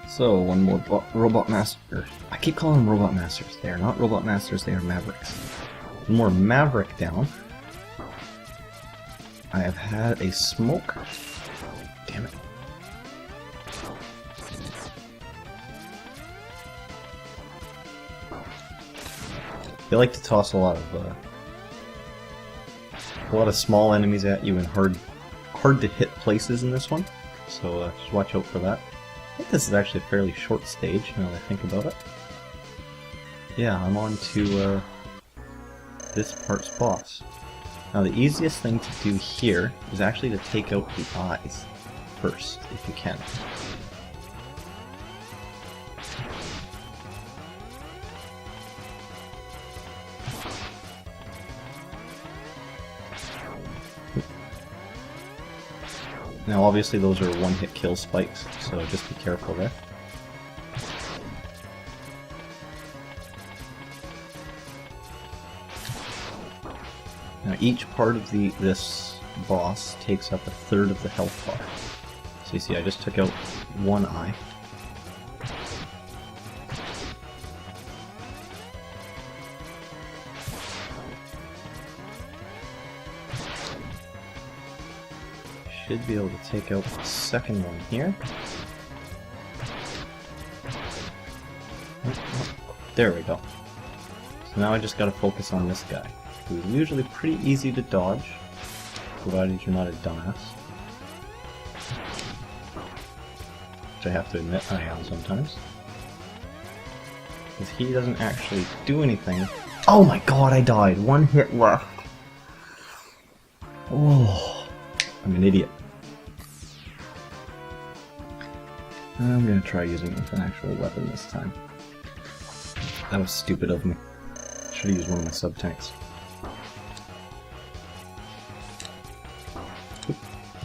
So, one more Robot Master. I keep calling them Robot Masters. They are not Robot Masters, they are Mavericks. One more Maverick down. I have had a smoke. Damn it. They like to toss a lot of small enemies at you in hard to hit places in this one. So just watch out for that. I think this is actually a fairly short stage now that I think about it. Yeah, I'm on to this part's boss. Now the easiest thing to do here is actually to take out the eyes first, if you can. Now obviously those are one-hit kill spikes, so just be careful there. Now each part of this boss takes up a third of the health bar. So you see I just took out one eye. Should be able to take out the second one here. There we go. So now I just gotta focus on this guy, who's usually pretty easy to dodge, provided you're not a dumbass. Which I have to admit I am sometimes. Because he doesn't actually do anything. Oh my god, I died! One hit left! Oh, I'm an idiot. I'm gonna try using it with an actual weapon this time. That was stupid of me. Should have used one of my sub-tanks.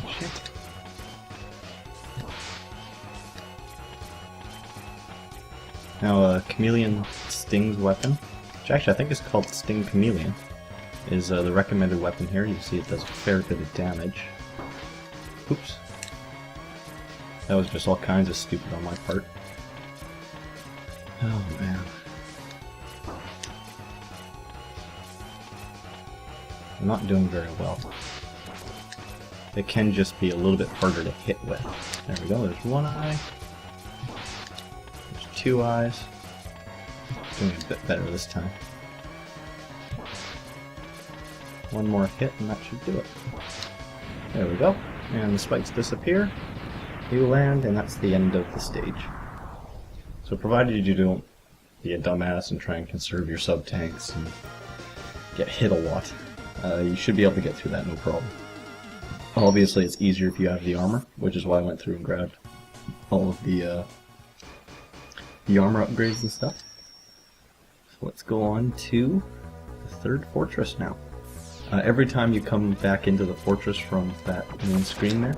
Shit. Now, Chameleon Sting's weapon, which actually I think is called Sting Chameleon, is the recommended weapon here. You see it does a fair bit of damage. Oops. That was just all kinds of stupid on my part. Oh man. I'm not doing very well. It can just be a little bit harder to hit with. There we go, there's one eye. There's two eyes. Doing a bit better this time. One more hit and that should do it. There we go. And the spikes disappear. You land, and that's the end of the stage. So provided you don't be a dumbass and try and conserve your sub-tanks and get hit a lot, you should be able to get through that no problem. Obviously it's easier if you have the armor, which is why I went through and grabbed all of the armor upgrades and stuff. So let's go on to the third fortress now. Every time you come back into the fortress from that main screen there,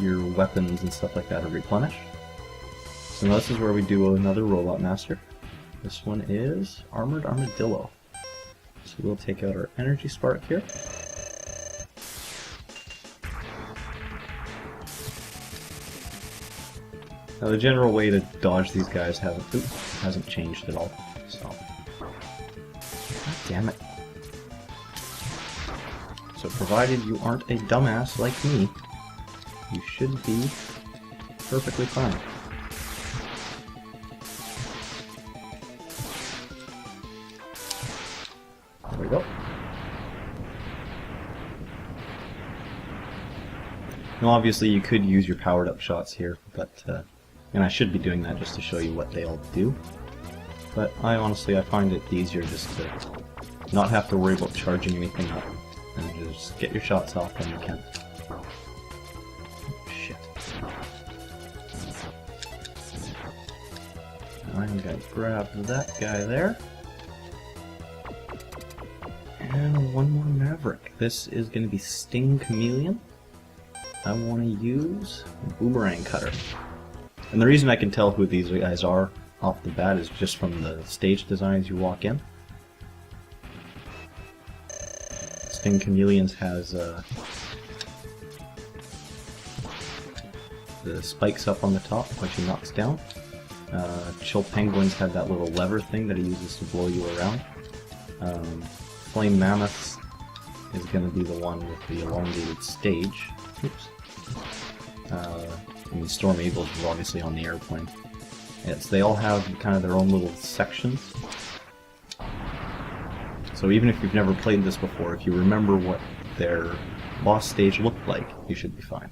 your weapons and stuff like that are replenished. So now this is where we do another Robot Master. This one is Armored Armadillo. So we'll take out our energy spark here. Now the general way to dodge these guys hasn't changed at all. So, God damn it. So provided you aren't a dumbass like me, you should be perfectly fine. There we go. Now obviously you could use your powered up shots here, but and I should be doing that just to show you what they all do. But I find it easier just to not have to worry about charging anything up, and just get your shots off when you can. I'm gonna grab that guy there. And one more Maverick. This is gonna be Sting Chameleon. I want to use Boomerang Cutter. And the reason I can tell who these guys are off the bat is just from the stage designs you walk in. Sting Chameleons has the the spikes up on the top, which he knocks down. Chill Penguins had that little lever thing that he uses to blow you around. Flame Mammoths is going to be the one with the elongated stage. Oops. And Storm Eagles is obviously on the airplane. They all have kind of their own little sections. So even if you've never played this before, if you remember what their boss stage looked like, you should be fine.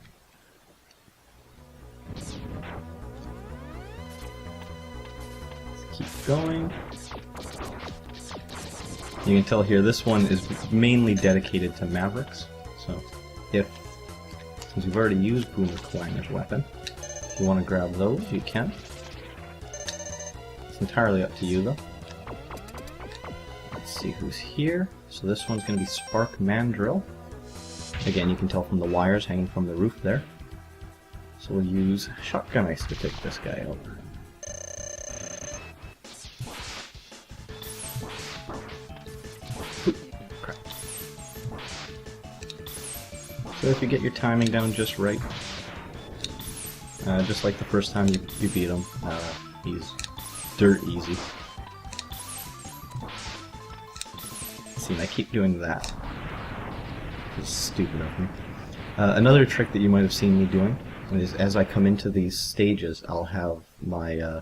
Let's keep going. You can tell here this one is mainly dedicated to Mavericks. So since you've already used Boomer Kuwanga's weapon, if you want to grab those, you can. It's entirely up to you though. Let's see who's here. So this one's going to be Spark Mandrill. Again, you can tell from the wires hanging from the roof there. So we'll use Shotgun Ice to take this guy out. Crap. So if you get your timing down just right, just like the first time you beat him, he's dirt easy. See, I keep doing that. It's stupid of me. Another trick that you might have seen me doing is as I come into these stages, I'll have my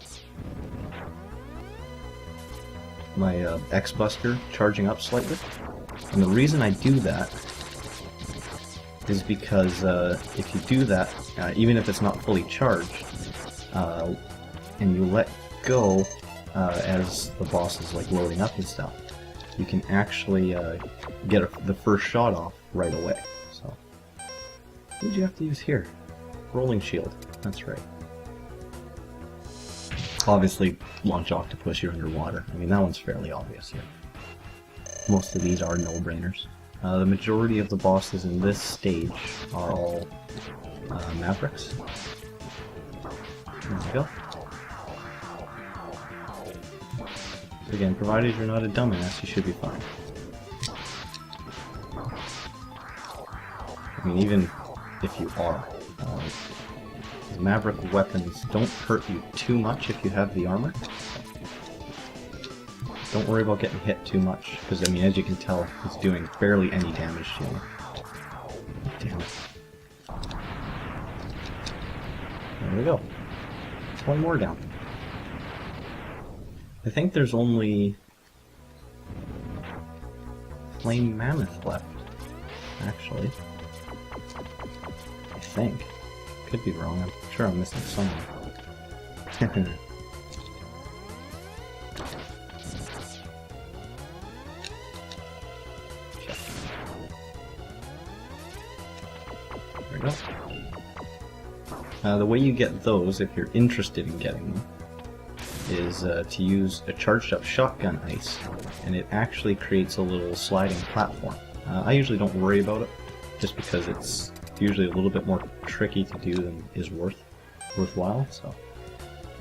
X-Buster charging up slightly. And the reason I do that is because if you do that, even if it's not fully charged, and you let go as the boss is like loading up and stuff, you can actually get the first shot off right away. So, what did you have to use here? Rolling Shield. That's right. Obviously, launch Octopus, you're underwater. I mean, that one's fairly obvious here. Most of these are no-brainers. The majority of the bosses in this stage are all Mavericks. There we go. Again, provided you're not a dumbass, you should be fine. I mean, even if you are, the Maverick weapons don't hurt you too much if you have the armor. Don't worry about getting hit too much, because I mean, as you can tell, it's doing barely any damage to you. Damn it. There we go. One more down. I think there's only Flame Mammoth left, actually. I think. Could be wrong, I'm sure I'm missing someone. There we go. The way you get those, if you're interested in getting them, is to use a charged up Shotgun Ice, and it actually creates a little sliding platform. I usually don't worry about it, just because it's usually a little bit more tricky to do than is worthwhile. So,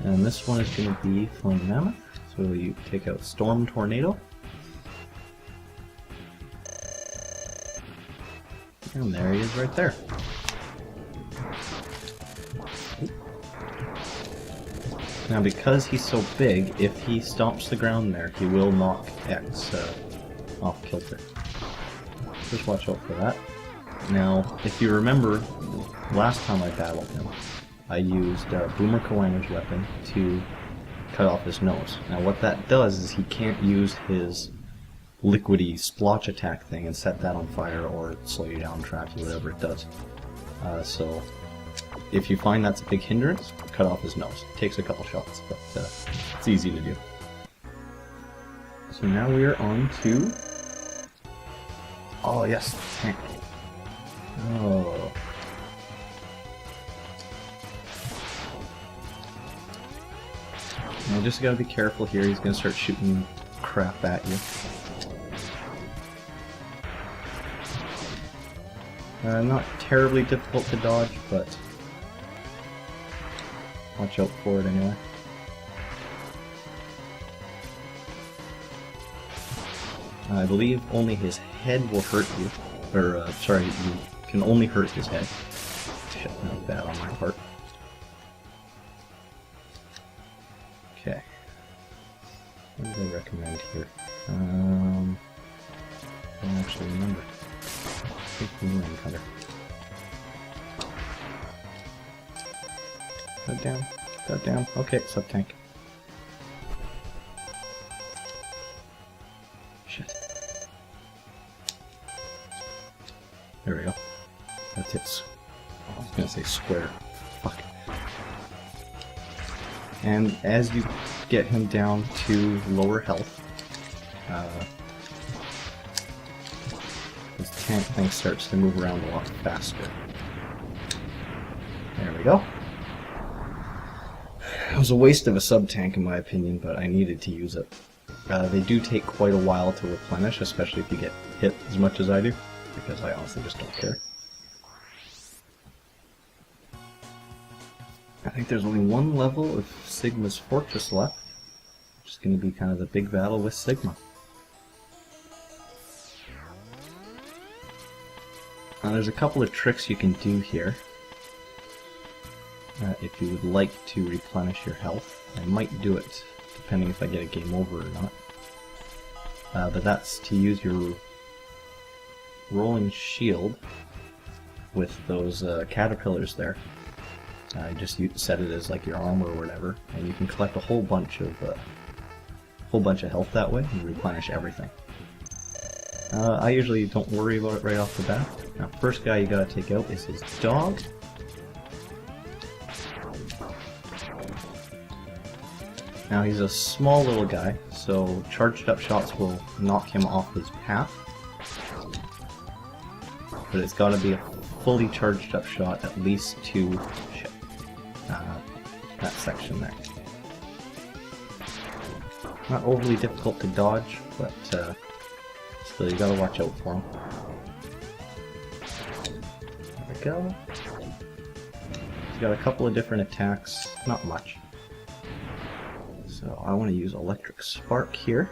and this one is going to be Flame Mammoth. So you take out Storm Tornado, and there he is right there. Now, because he's so big, if he stomps the ground there, he will knock X off kilter. Just watch out for that. Now, if you remember, last time I battled him, I used Boomer Kuwanga's weapon to cut off his nose. Now, what that does is he can't use his liquidy splotch attack thing and set that on fire or slow you down, trap you, whatever it does. So, if you find that's a big hindrance, cut off his nose. It takes a couple shots, but it's easy to do. So now we are on to... Oh yes, tank. Oh. Now just gotta be careful here, he's gonna start shooting crap at you. Not terribly difficult to dodge, but watch out for it anyway. I believe only his head will hurt you. Or, sorry, you can only hurt his head. Shit, that was bad on my part. What do they recommend here? I don't actually remember. Take the wind cutter. Go down. Go down. Okay, sub-tank. Shit. There we go. That's it. Oh, I was gonna say square. Fuck. And as you get him down to lower health, this tank thing starts to move around a lot faster. There we go. It was a waste of a sub-tank in my opinion, but I needed to use it. They do take quite a while to replenish, especially if you get hit as much as I do, because I honestly just don't care. I think there's only one level of Sigma's Fortress left, which is going to be kind of the big battle with Sigma. Now there's a couple of tricks you can do here. If you would like to replenish your health. I might do it depending if I get a game over or not. But that's to use your rolling shield with those caterpillars there. Just set it as like your armor or whatever, and you can collect a whole bunch of health that way and replenish everything. I usually don't worry about it right off the bat. Now, first guy you gotta take out is his dog. Now he's a small little guy, so charged up shots will knock him off his path. But it's gotta be a fully charged up shot, at least to that section there. Not overly difficult to dodge, but still you gotta watch out for him. There we go. He's got a couple of different attacks, not much. So I want to use Electric Spark here.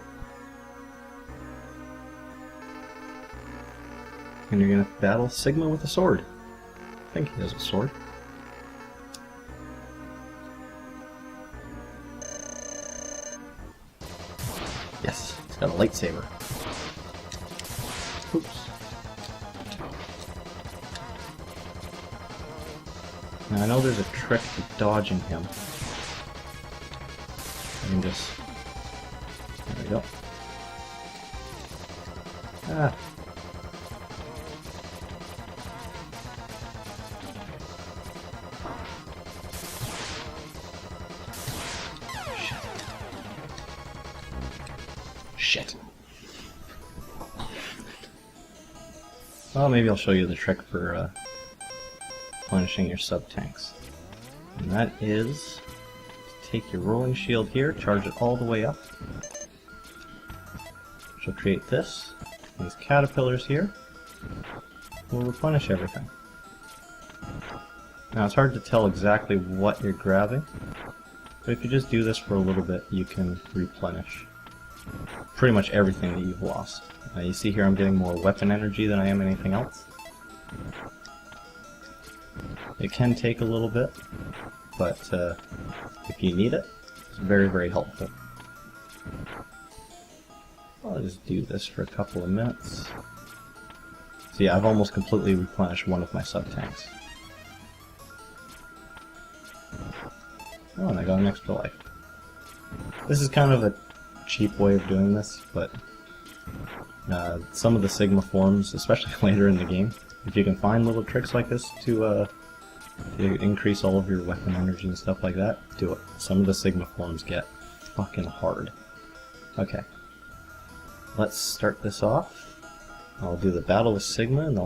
And you're going to battle Sigma with a sword. I think he has a sword. Yes, he's got a lightsaber. Oops. Now I know there's a trick to dodging him. And just... there we go. Ah. Shit. Well, maybe I'll show you the trick for replenishing your sub-tanks. And that is... take your rolling shield here, charge it all the way up, which will create this. These caterpillars here will replenish everything. Now it's hard to tell exactly what you're grabbing, but if you just do this for a little bit, you can replenish pretty much everything that you've lost. You see here I'm getting more weapon energy than I am anything else. It can take a little bit, but if you need it, it's very, very helpful. I'll just do this for a couple of minutes. So yeah, I've almost completely replenished one of my sub-tanks. Oh, and I got an extra life. This is kind of a cheap way of doing this, but some of the Sigma forms, especially later in the game, if you can find little tricks like this to increase all of your weapon energy and stuff like that, do it. Some of the Sigma forms get fucking hard. Okay. Let's start this off. I'll do the battle with Sigma and